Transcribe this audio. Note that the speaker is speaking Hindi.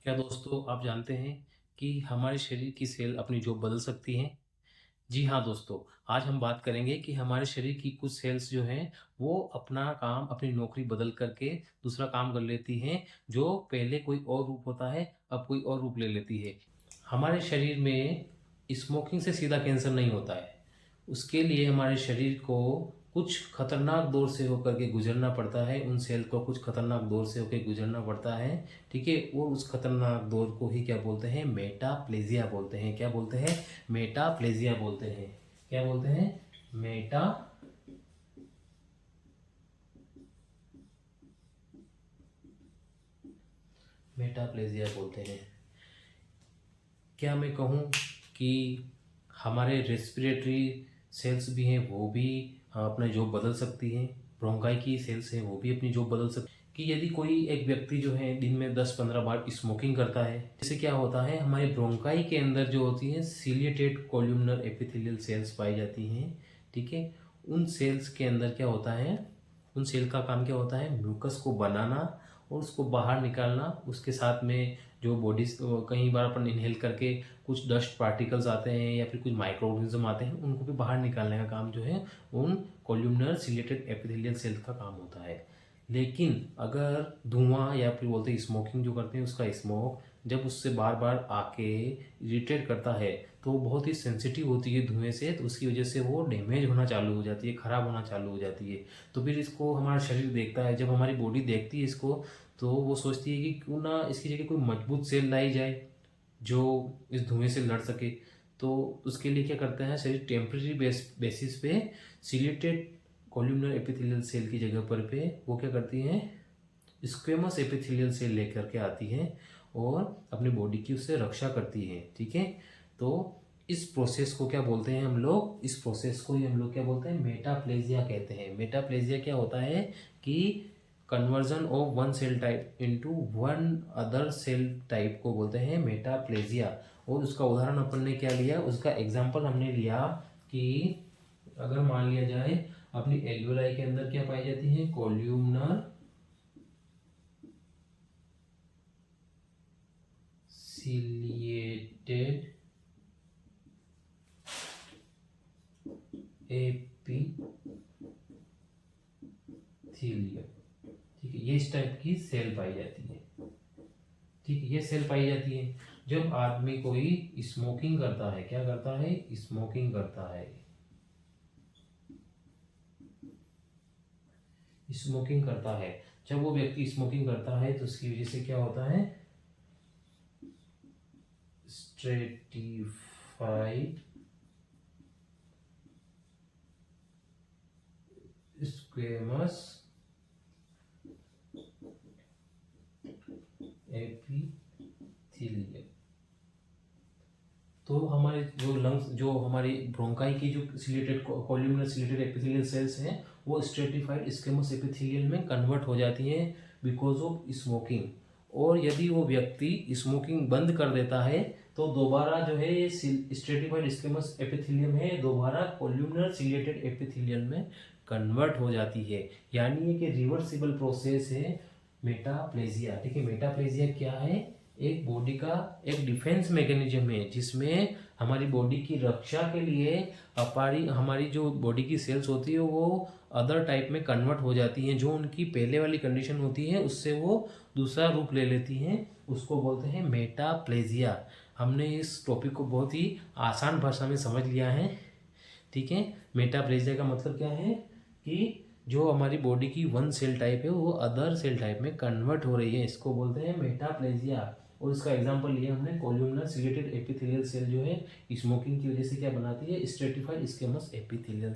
क्या दोस्तों आप जानते हैं कि हमारे शरीर की सेल अपनी जॉब बदल सकती हैं? जी हाँ दोस्तों, आज हम बात करेंगे कि हमारे शरीर की कुछ सेल्स जो हैं वो अपना काम, अपनी नौकरी बदल करके दूसरा काम कर लेती हैं, जो पहले कोई और रूप होता है, अब कोई और रूप ले लेती है। हमारे शरीर में स्मोकिंग से सीधा कैंसर नहीं होता है। उसके लिए हमारे शरीर को कुछ खतरनाक दौर से होकर के गुजरना पड़ता है, उन सेल को कुछ खतरनाक दौर से होकर गुजरना पड़ता है, ठीक है? और उस खतरनाक दौर को ही क्या बोलते हैं? मेटाप्लेज़िया बोलते हैं। क्या बोलते हैं? मेटाप्लेज़िया बोलते हैं। क्या बोलते हैं? मेटाप्लेज़िया बोलते हैं। क्या मैं कहूँ कि हमारे रेस्पिरेटरी सेल्स भी हैं, वो भी अपना जॉब बदल सकती हैं। ब्रोंकाई की सेल्स हैं, वो भी अपनी जॉब बदल सकती कि यदि कोई एक व्यक्ति जो है दिन में 10-15 बार स्मोकिंग करता है, इससे क्या होता है, हमारे ब्रोंकाई के अंदर जो होती हैं सिलिएटेड कोल्यूमनर एपिथेलियल सेल्स पाई जाती हैं, ठीक है? उन सेल्स के अंदर क्या होता है, उन सेल का काम क्या होता है? म्यूकस को बनाना और उसको बाहर निकालना। उसके साथ में जो बॉडी कई बार अपन इनहेल करके कुछ डस्ट पार्टिकल्स आते हैं या फिर कुछ माइक्रो ऑर्गेनिज्म आते हैं, उनको भी बाहर निकालने का काम जो है उन कोल्यूमनर सिलेटेड एपिथेलियल सेल्स का काम होता है। लेकिन अगर धुआं या फिर बोलते हैं स्मोकिंग जो करते हैं, उसका स्मोक जब उससे बार बार आके इरिटेट करता है तो वो बहुत ही सेंसिटिव होती है धुएं से, तो उसकी वजह से वो डैमेज होना चालू हो जाती है, ख़राब होना चालू हो जाती है। तो फिर इसको हमारा शरीर देखता है, जब हमारी बॉडी देखती है इसको, तो वो सोचती है कि क्यों ना इसकी जगह कोई मजबूत सेल लाई जाए जो इस धुएं से लड़ सके। तो उसके लिए क्या करता है शरीर, टेम्परेरी बेसिस पे सिलेटेड कॉल्यूमनर एपिथेलियल सेल की जगह पर पे वो क्या करती हैं, स्क्वेमस एपिथेलियल सेल लेकर के आती हैं और अपनी बॉडी की उससे रक्षा करती है, ठीक है? तो इस प्रोसेस को क्या बोलते हैं हम लोग? इस प्रोसेस को ही हम लोग क्या बोलते हैं? मेटाप्लेजिया कहते हैं। मेटाप्लेजिया क्या होता है कि conversion of one cell type into one other cell type को बोलते हैं मेटाप्लेजिया। और उसका उदाहरण अपन ने क्या लिया, उसका एग्जाम्पल हमने लिया कि अगर मान लिया जाए अपनी एल्वेलाई के अंदर क्या पाई जाती है? कोल्यूमनर सिलिएटेड एपिथीलियम, ठीक है? ये इस टाइप की सेल पाई जाती है, ठीक है? ये सेल पाई जाती है जब आदमी कोई स्मोकिंग करता है। क्या करता है? स्मोकिंग करता है। स्मोकिंग करता है, जब वो व्यक्ति स्मोकिंग करता है तो उसकी वजह से क्या होता है? Stratified squamous epithelium. तो हमारे जो लंग्स, जो हमारी ब्रोंकाई की जो chelated columnar chelated epithelial cells हैं, वो स्ट्रेटिफाइड स्क्वेमस एपिथेलियल में कन्वर्ट हो जाती हैं बिकॉज ऑफ स्मोकिंग। और यदि वो व्यक्ति स्मोकिंग बंद कर देता है तो दोबारा जो है ये स्ट्रेटिफाइड स्क्वेमस एपिथेलियम है, दोबारा कॉल्यूमनर सिलेटेड एपिथेलियल में कन्वर्ट हो जाती है। यानी ये कि रिवर्सिबल प्रोसेस है मेटाप्लेजिया, ठीक है? मेटाप्लेजिया क्या है? एक बॉडी का एक डिफेंस मैकेनिज्म है जिसमें हमारी बॉडी की रक्षा के लिए हमारी जो बॉडी की सेल्स होती है वो अदर टाइप में कन्वर्ट हो जाती हैं, जो उनकी पहले वाली कंडीशन होती है उससे वो दूसरा रूप ले लेती हैं। उसको बोलते हैं मेटाप्लेजिया। हमने इस टॉपिक को बहुत ही आसान भाषा में समझ लिया है, ठीक है? मेटाप्लेजिया का मतलब क्या है कि जो हमारी बॉडी की वन सेल टाइप है वो अदर सेल टाइप में कन्वर्ट हो रही है, इसको बोलते हैं मेटाप्लेजिया। और इसका एग्जांपल लिया हमने, कोल्यूमनर सिलेटेड एपिथेलियल सेल जो है स्मोकिंग की वजह से क्या बनाती है? Stratified squamous epithelial